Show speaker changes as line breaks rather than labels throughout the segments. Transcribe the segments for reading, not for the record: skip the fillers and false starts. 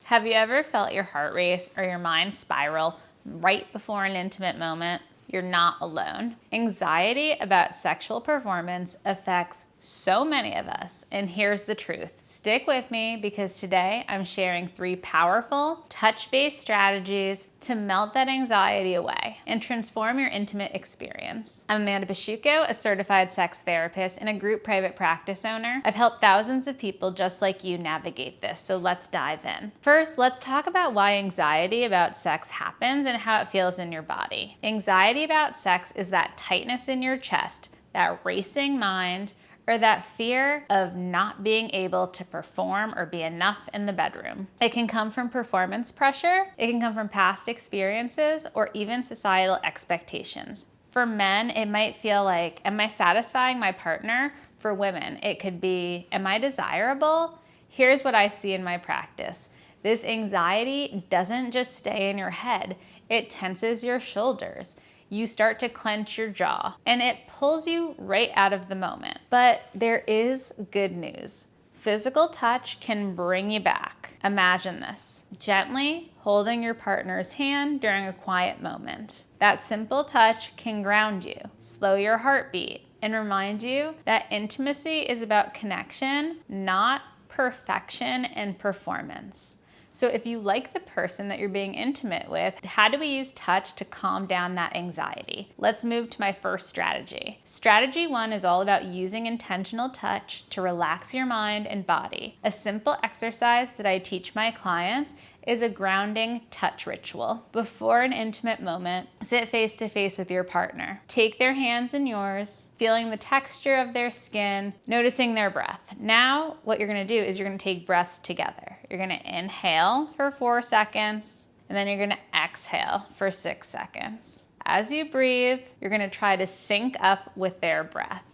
Have you ever felt your heart race or your mind spiral right before an intimate moment? You're not alone. Anxiety about sexual performance affects so many of us, and here's the truth. Stick with me because today I'm sharing 3 powerful touch-based strategies to melt that anxiety away and transform your intimate experience. I'm Amanda Pasciucco, a certified sex therapist and a group private practice owner. I've helped thousands of people just like you navigate this, so let's dive in. First, let's talk about why anxiety about sex happens and how it feels in your body. Anxiety about sex is that tightness in your chest, that racing mind, or that fear of not being able to perform or be enough in the bedroom. It can come from performance pressure, it can come from past experiences, or even societal expectations. For men, it might feel like, am I satisfying my partner? For women, it could be, am I desirable? Here's what I see in my practice. This anxiety doesn't just stay in your head, it tenses your shoulders. You start to clench your jaw, and it pulls you right out of the moment. But there is good news. Physical touch can bring you back. Imagine this: gently holding your partner's hand during a quiet moment. That simple touch can ground you, slow your heartbeat, and remind you that intimacy is about connection, not perfection and performance. So if you like the person that you're being intimate with, how do we use touch to calm down that anxiety? Let's move to my first strategy. Strategy 1 is all about using intentional touch to relax your mind and body. A simple exercise that I teach my clients is a grounding touch ritual. Before an intimate moment, sit face to face with your partner. Take their hands in yours, feeling the texture of their skin, noticing their breath. Now, what you're gonna do is you're gonna take breaths together. You're gonna inhale for 4 seconds, and then you're gonna exhale for 6 seconds. As you breathe, you're gonna try to sync up with their breath.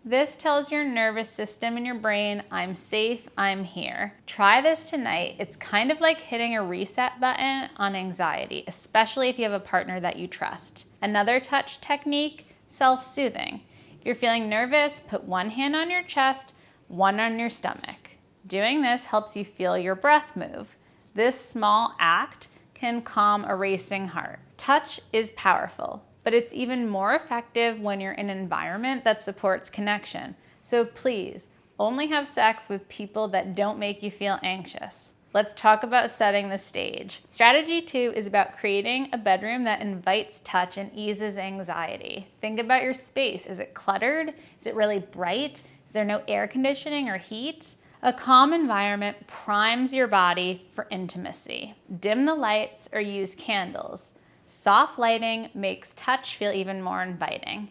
This tells your nervous system and your brain, I'm safe, I'm here. Try this tonight. It's kind of like hitting a reset button on anxiety, especially if you have a partner that you trust. Another touch technique, self-soothing. If you're feeling nervous, put one hand on your chest, one on your stomach. Doing this helps you feel your breath move. This small act can calm a racing heart. Touch is powerful, but it's even more effective when you're in an environment that supports connection. So please, only have sex with people that don't make you feel anxious. Let's talk about setting the stage. Strategy 2 is about creating a bedroom that invites touch and eases anxiety. Think about your space. Is it cluttered? Is it really bright? Is there no air conditioning or heat? A calm environment primes your body for intimacy. Dim the lights or use candles. Soft lighting makes touch feel even more inviting.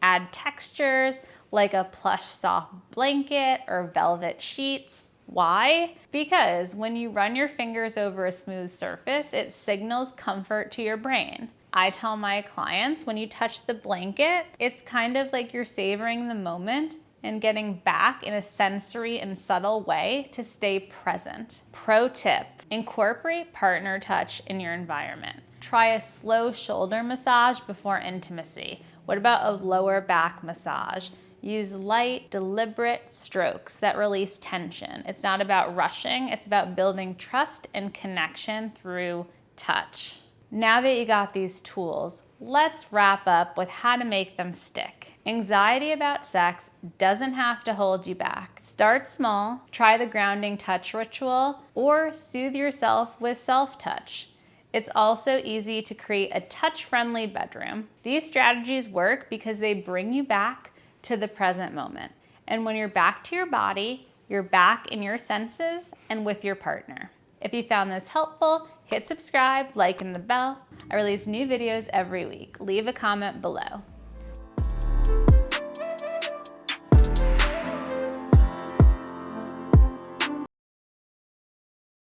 Add textures like a plush soft blanket or velvet sheets. Why? Because when you run your fingers over a smooth surface, it signals comfort to your brain. I tell my clients when you touch the blanket, it's kind of like you're savoring the moment and getting back in a sensory and subtle way to stay present. Pro tip, incorporate partner touch in your environment. Try a slow shoulder massage before intimacy. What about a lower back massage? Use light, deliberate strokes that release tension. It's not about rushing, it's about building trust and connection through touch. Now that you got these tools, let's wrap up with how to make them stick. Anxiety about sex doesn't have to hold you back. Start small, try the grounding touch ritual, or soothe yourself with self-touch. It's also easy to create a touch-friendly bedroom. These strategies work because they bring you back to the present moment. And when you're back to your body, you're back in your senses and with your partner. If you found this helpful, hit subscribe, like, and the bell. I release new videos every week. Leave a comment below.